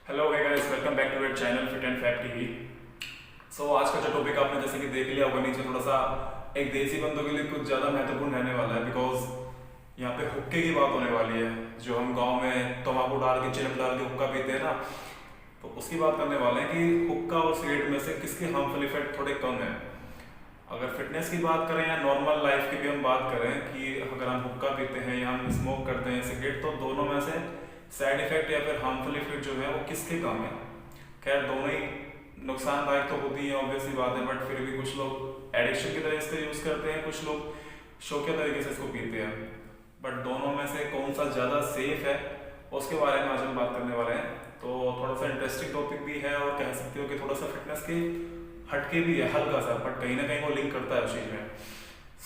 Hello है guys, welcome back to your channel fit and fact TV. So आज का जो टॉपिक आपने जैसे कि देख लिया होगा नीचे, थोड़ा सा एक देसी बंदों के लिए कुछ ज़्यादा महत्वपूर्ण रहने वाला है, बिकॉज यहाँ पे हुक्के की बात होने वाली है। जो हम गांव में तंबाकू डाल के चिलम डाल के हुक्का पीते हैं ना, तो उसकी बात करने वाले हैं कि हुक्का और सिगरेट में से किसके हार्मफुल इफेक्ट थोड़े कम हैं। अगर फिटनेस की बात करें या नॉर्मल लाइफ की भी हम बात करें कि अगर हम हुक्का पीते हैं या हम स्मोक करते हैं सिगरेट, तो दोनों में से साइड इफेक्ट या फिर हार्मफुल इफेक्ट जो है वो किसके कम है। खैर दोनों ही नुकसानदायक तो होती है, ऑब्वियसली बात है, बट फिर भी कुछ लोग एडिक्शन की तरह इसको यूज़ करते हैं, कुछ लोग शौकिया तरीके से इसको पीते हैं। बट दोनों में से कौन सा ज़्यादा सेफ है उसके बारे में आज हम बात करने वाले हैं। तो थोड़ा सा इंटरेस्टिंग टॉपिक भी है और कह सकते हो कि थोड़ा सा फिटनेस के हटके भी है हल्का सा, बट कहीं ना कहीं वो लिंक करता है उस चीज़ में।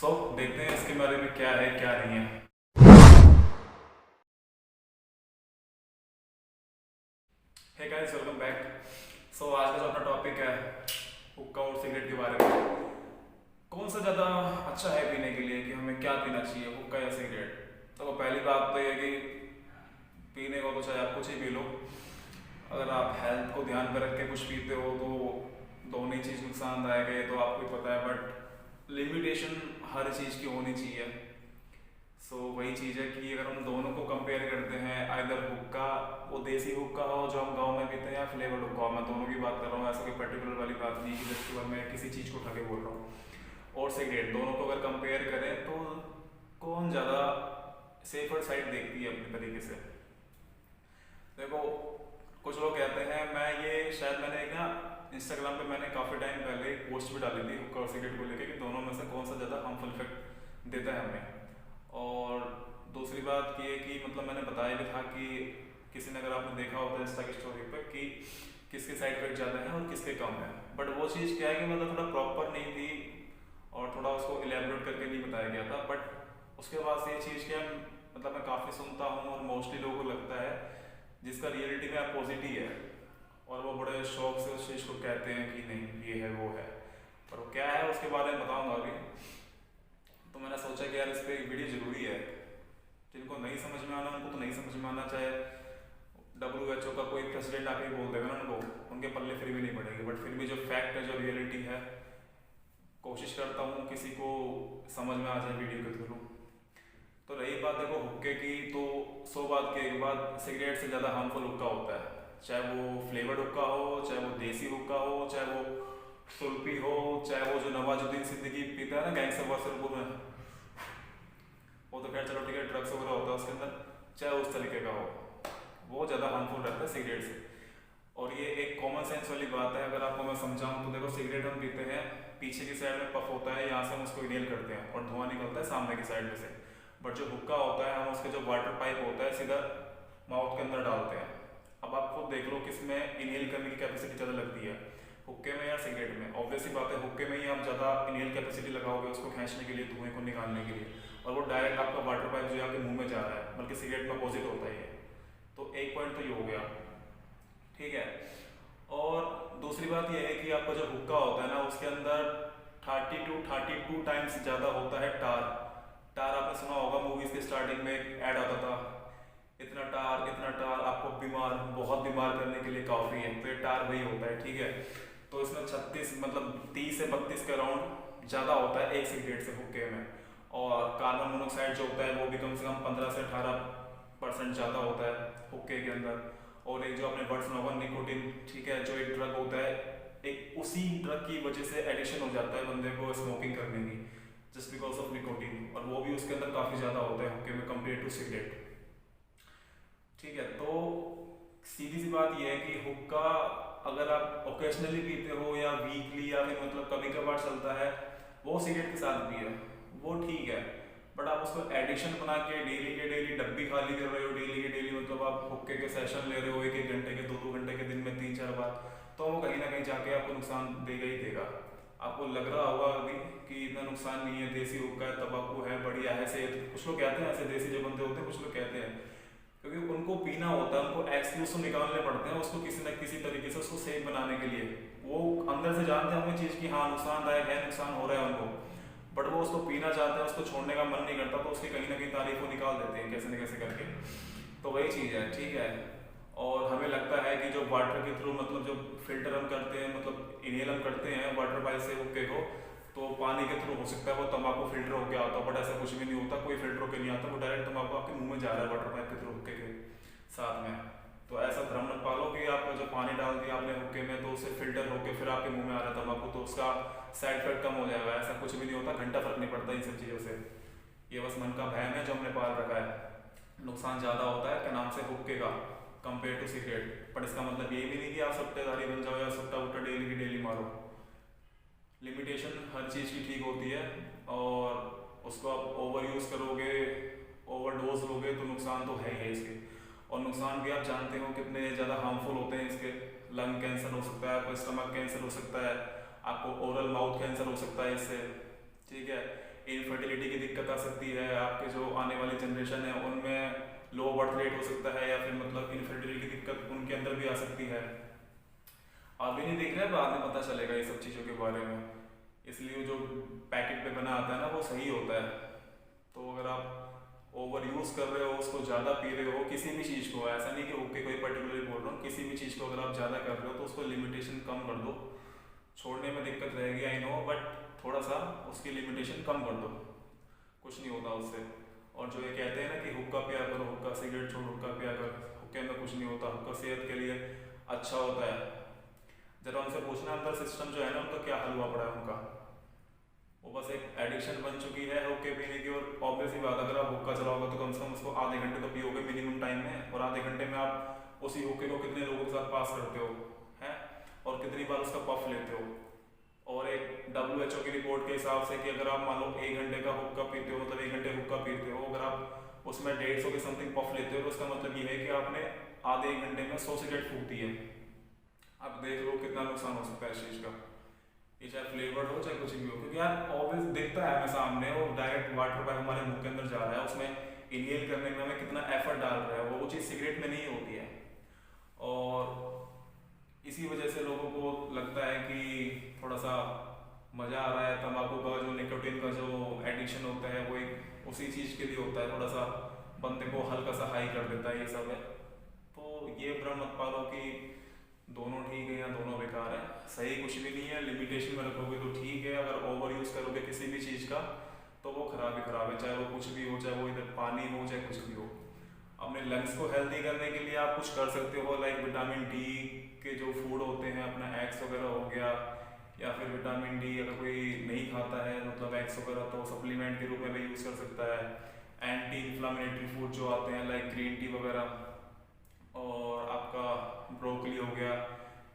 सो देखते हैं इसके बारे में क्या है क्या नहीं है। Hey guys, welcome back. So आज का जो अपना टॉपिक है हुक्का और सिगरेट के बारे में। कौन सा ज़्यादा अच्छा है पीने के लिए, कि हमें क्या पीना चाहिए, हुक्का या सिगरेट। तो पहली बात तो ये कि पीने को तो चाहे आप कुछ ही पी लो, अगर आप हेल्थ को ध्यान में रख के कुछ पीते हो तो दोनों ही चीज़ नुकसानदायक है, ये तो आपको ही पता है, बट लिमिटेशन हर चीज़ की होनी चाहिए। सो वही चीज़ है कि अगर हम दोनों को कंपेयर करते हैं, आइदर हुक्का वो देसी हुक्का हो जो हम गांव में पीते हैं, या फ्लेवर्ड हुक्का हो, मैं दोनों की बात कर रहा हूँ, ऐसा कोई पर्टिकुलर वाली बात नहीं कि जिसके बाद मैं किसी चीज़ को उठा के बोल रहा हूँ। और सिगरेट, दोनों को अगर कंपेयर करें तो कौन ज़्यादा सेफर साइड देखती है अपने तरीके से। देखो, कुछ लोग कहते हैं, मैं ये शायद मैंने एक ना इंस्टाग्राम पे मैंने काफ़ी टाइम पहले एक पोस्ट भी डाली थी हुक्का और सिगरेट को लेकर कि दोनों में से कौन सा ज़्यादा हार्मफुल इफेक्ट देता है हमें। और दूसरी बात ये कि मतलब मैंने बताया भी था कि किसी ने, अगर आपने देखा होता है इंस्टा की स्टोरी पर, कि किसके साइड इफेक्ट ज़्यादा है और किसके कम है, बट वो चीज़ क्या है कि मतलब थोड़ा प्रॉपर नहीं थी और थोड़ा उसको इलेबोरेट करके नहीं बताया गया था। बट उसके बाद से ये चीज़ क्या, मतलब मैं काफ़ी सुनता हूँ और मोस्टली लोगों को लगता है जिसका रियलिटी में अपोजिट ही है, और वो बड़े शौक से उस चीज़ को कहते हैं कि नहीं ये है वो है, पर वो क्या है उसके बारे में बताऊँगा अभी। तो मैंने सोचा कि यार इस पर एक वीडियो ज़रूरी है। जिनको नहीं समझ में आना उनको तो नहीं समझ में आना, चाहे WHO का कोई प्रेसिडेंट आके बोल देगा ना उनको, उनके पल्ले फिर भी नहीं पड़ेगी, बट फिर भी जो फैक्ट है, जो रियलिटी है, कोशिश करता हूँ किसी को समझ में आ जाए वीडियो के थ्रू। तो रही बात देखो हुक्के की, तो 100 बात की एक बात, सिगरेट से ज़्यादा हार्मफुल हुक्का होता है। चाहे वो फ्लेवर्ड हुक्का हो, चाहे वो देसी हुक्का हो, चाहे वो सुल्फी हो, चाहे वो जो नवाजुद्दीन सिद्दीकी पीता है ना गैंगस्टर वासेपुर में, वो तो खैर चलो ठीक है, ड्रग्स वगैरह होता है उसके अंदर, चाहे उस तरीके का हो, वो ज़्यादा हार्मफुल रहता है सिगरेट से। और ये एक कॉमन सेंस वाली बात है, अगर आपको मैं समझाऊँ तो देखो, सिगरेट हम पीते हैं, पीछे की साइड में पफ होता है, यहाँ से हम उसको इनहेल करते हैं और धुआं निकलता है सामने की साइड में से। बट जो हुक्का होता है, हम उसके जो वाटर पाइप होता है सीधा माउथ के अंदर डालते हैं। अब आप खुद देख लो किसमें इनहेल करने की कैपेसिटी ज़्यादा लगती है, हुक्के में या सिगरेट में। ऑब्वियसली बात है, हुक्के में ही आप ज़्यादा इनहेल कैपेसिटी लगाओगे उसको खींचने के लिए, धुएं को निकालने के लिए, और वो डायरेक्ट आपका वाटर पाइप जो है आपके मुंह में जा रहा है, बल्कि सिगरेट में अपोजिट होता है ये। तो एक पॉइंट तो ये हो गया, ठीक है। और दूसरी बात यह है कि आपका जो हुक्का होता है ना, उसके अंदर 30 to 32 टाइम्स ज़्यादा होता है टार। टार आपने सुना होगा, मूवीज़ के स्टार्टिंग में एक ऐड आता था, इतना टार आपको बीमार, बहुत बीमार करने के लिए काफ़ी है, तो ये टार वही होता है, ठीक है। तो इसमें 36 मतलब 30 से 32 के अराउंड ज़्यादा होता है एक सिगरेट से हुक्के में। और कार्बन मोनोऑक्साइड जो होता है वो भी कम से कम 15 से 18% ज़्यादा होता है हुक्के के अंदर। और एक जो आपने वर्ड सुना होगा निकोटिन, ठीक है, जो एक ड्रग होता है, एक उसी ड्रग की वजह से एडिक्शन हो जाता है बंदे को स्मोकिंग करने की, जस्ट बिकॉज ऑफ निकोटिन, और वो भी उसके अंदर काफ़ी ज़्यादा होता है हुक्के में कंपेयर टू सिगरेट, ठीक है। तो सीधी सी बात यह है कि हुक्का अगर आप ओकेजनली पीते हो या वीकली या फिर मतलब कभी कभार चलता है, वो सिगरेट के साथ भी है, वो ठीक है। बट आप उसको एडिक्शन बना के डेली के डेली डब्बी खाली कर रहे हो, डेली के डेली मतलब आप हुक्के के सेशन ले रहे हो 1-1 घंटे के, 2-2 घंटे के, दिन में 3-4 बार, तो वो कहीं ना कहीं जाके आपको नुकसान देगा ही देगा। आपको लग रहा होगा अभी कि इतना नुकसान नहीं है, देसी हुक्का है, तंबाकू है, बढ़िया है सेहत, कुछ लोग कहते हैं ऐसे देसी जो बंदे होते हैं, कुछ लोग कहते हैं, क्योंकि उनको पीना होता है, उनको एक्सक्यूज तो निकालने पड़ते हैं उसको किसी न किसी तरीके से उसको सेफ बनाने के लिए। वो अंदर से जानते हैं हमें चीज़ की हाँ नुकसानदायक है, नुकसान हो रहा है उनको, बट वो उसको पीना चाहते हैं, उसको छोड़ने का मन नहीं करता, तो उसकी कहीं ना कहीं तारीफ को निकाल देते हैं कैसे न कैसे करके। तो वही चीज़ है, ठीक है। और हमें लगता है कि जो वाटर के थ्रू मतलब जब फिल्टर हम करते हैं, मतलब इनहेल हम करते हैं वाटर पाइप से हुक्के को, तो पानी के थ्रू हो सकता है वो तंबाकू फिल्टर होकर आता है, बट ऐसा कुछ भी नहीं होता, कोई फिल्टर होकर नहीं आता, वो डायरेक्ट तंबाकू आपके मुंह में जा रहा है वाटर पाइप के थ्रू हुक्के के साथ में। तो ऐसा भ्रम मत पालो कि आपका जो पानी डाल दिया आपने हुक्के में तो उससे फिल्टर होकर फिर आपके मुंह में आ रहा है तंबाकू, तो उसका साइड इफेक्ट कम हो जाएगा। ऐसा कुछ भी नहीं होता, घंटा फर्क नहीं पड़ता इन सब चीज़ों से। ये बस मन का वहम है जो हमने पाल रखा है। नुकसान ज़्यादा होता है क्या नाम से हुक्के का कंपेयर टू सिगरेट, पर इसका मतलब ये भी नहीं कि आप सट्टेदारी बन जाओ या सट्टा उट्टा डेली की डेली मारो। लिमिटेशन हर चीज़ की ठीक होती है, और उसको आप ओवर यूज़ करोगे, ओवरडोज लोगे तो नुकसान तो है ही इसके। और नुकसान भी आप जानते हो कितने ज़्यादा हार्मफुल होते हैं इसके। लंग कैंसर हो सकता है आपको, स्टमक कैंसर हो सकता है आपको, ओरल माउथ कैंसर हो सकता है इससे, ठीक है। इनफर्टिलिटी की दिक्कत आ सकती है, आपके जो आने वाली जनरेशन है उनमें लो बर्थ रेट हो सकता है, या फिर मतलब इनफर्टिलिटी की दिक्कत उनके अंदर भी आ सकती है। आप भी नहीं देख रहे, बाद में पता चलेगा ये सब चीज़ों के बारे में। इसलिए जो पैकेट पे बना आता है ना वो सही होता है। तो अगर आप ओवर यूज़ कर रहे हो, उसको ज़्यादा पी रहे हो किसी भी चीज़ को, ऐसा नहीं कि ओके कोई पर्टिकुलरली बोल रहा हूँ, किसी भी चीज़ को अगर आप ज़्यादा कर रहे हो तो उसको लिमिटेशन कम कर दो। छोड़ने में दिक्कत रहेगी आई नो, बट थोड़ा सा उसकी लिमिटेशन कम कर दो, कुछ नहीं होता उससे। और जो ये कहते हैं ना कि हुक्का पिया करो, हुक्का सिगरेट छोड़ हुक्का पिया कर, हुक्के में कुछ नहीं होता, हुक्का सेहत के लिए अच्छा होता है। जरा उनसे पूछना अंदर सिस्टम जो है ना उनका क्या हल हुआ पड़ा है उनका, वो बस एक एडिक्शन बन चुकी है हुक्के पीने की। और ऑब्वियस ही बात, अगर आप हुक्का चलाओगे तो कम से कम उसको आधे घंटे तो पियोगे मिनिमम टाइम में, और आधे घंटे में आप उसी हुक्के को कितने लोगों के साथ पास करते हो हैं, और कितनी बार उसका पफ लेते हो। और एक WHO की रिपोर्ट के हिसाब से कि अगर आप मान लो 1 घंटे का हुक्का पीते हो, मतलब 1 घंटे हुक्का पीते हो, अगर आप उसमें 150 के समथिंग पफ लेते हो तो उसका मतलब ये है कि आपने आधे 1 घंटे में 100 सिगरेट फूक दी है। आप देख लो कितना नुकसान हो सकता है इस चीज़ का। ये चाहे फ्लेवर्ड हो चाहे कुछ भी हो, क्योंकि यार ऑब्वियस दिखता है हमें सामने, और डायरेक्ट वाटर पाइप हमारे मुंह के अंदर जा रहा है, उसमें इनहेल करने में हमें कितना एफर्ट डाल रहा है, वो चीज़ सिगरेट में नहीं होती है। और इसी वजह से लोगों को लगता है कि थोड़ा सा मज़ा आ रहा है, तंबाकू का जो निकोटीन का जो एडिक्शन होता है वो एक उसी चीज़ के लिए होता है, थोड़ा सा बंदे को हल्का सा हाई कर देता है, ये सब है। तो ये भ्रम मत पालो कि दोनों ठीक है या दोनों बेकार है, सही कुछ भी नहीं है। लिमिटेशन में रखोगे तो ठीक है, अगर ओवर यूज़ करोगे किसी भी चीज़ का तो वो खराब ही खराब है, चाहे वो कुछ भी हो, चाहे वो इधर पानी हो चाहे कुछ भी हो। अपने लंग्स को हेल्दी करने के लिए आप कुछ कर सकते हो, लाइक विटामिन डी के जो फूड होते हैं, अपना एग्स वगैरह हो गया, या फिर विटामिन डी अगर कोई नहीं खाता है मतलब एग्स वगैरह, तो सप्लीमेंट के रूप में भी यूज़ कर सकता है। एंटी इन्फ्लामेटरी फूड जो आते हैं लाइक ग्रीन टी वगैरह, और आपका ब्रोकली हो गया,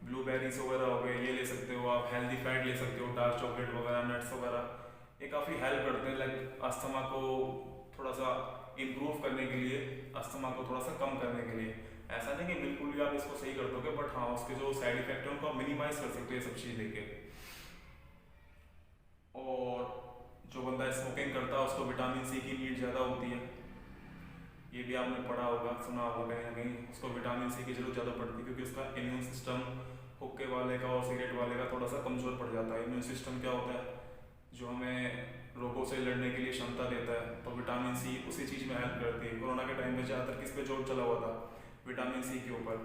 ब्लूबेरीज वगैरह हो गए, ये ले सकते हो आप। हेल्दी फैट ले सकते हो, डार्क चॉकलेट वगैरह, नट्स वगैरह, ये काफ़ी हेल्प करते हैं लाइक अस्थमा को थोड़ा सा इम्प्रूव करने के लिए, अस्थमा को थोड़ा सा कम करने के लिए। ऐसा नहीं कि बिल्कुल भी आप इसको सही कर दोगे, बट हाँ उसके जो साइड इफेक्ट है उनको आप मिनिमाइज कर सकते हो ये सब चीज़ लेके। और जो बंदा स्मोकिंग करता है उसको विटामिन सी की नीड ज़्यादा होती है, ये भी आपने पढ़ा होगा सुना होगा कहीं ना कहीं, उसको विटामिन सी की जरूरत ज़्यादा पड़ती है क्योंकि उसका इम्यून सिस्टम हुक्के वाले का और सिगरेट वाले का थोड़ा सा कमज़ोर पड़ जाता है। इम्यून सिस्टम क्या होता है, जो हमें रोगों से लड़ने के लिए क्षमता देता है, तो विटामिन सी उसी चीज़ में हेल्प करती है। कोरोना के टाइम पे ज़्यादातर किस पे जोर चला हुआ था, विटामिन सी के ऊपर।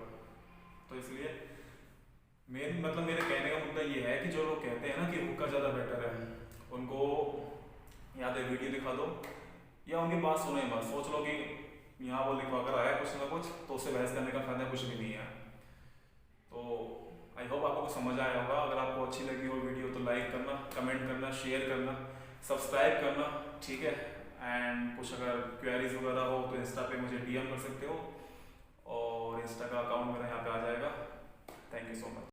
तो इसलिए मेन मतलब मेरे कहने का मुद्दा ये है कि जो लोग कहते हैं ना कि हुक्का ज़्यादा बेटर है, उनको या तो वीडियो दिखा दो या उनकी बात सुने बस, सोच लो कि यहाँ वो लिखवा कर आया कुछ ना कुछ, तो उससे बहस करने का फायदा कुछ भी नहीं है। तो आई होप आपको समझ आया होगा। अगर आपको अच्छी लगी हो वीडियो तो लाइक करना, कमेंट करना, शेयर करना, सब्सक्राइब करना, ठीक है। एंड कुछ अगर क्वेरीज वगैरह हो तो इंस्टा पे मुझे DM कर सकते हो, और इंस्टा का अकाउंट मेरा यहाँ पे आ जाएगा। Thank you so much.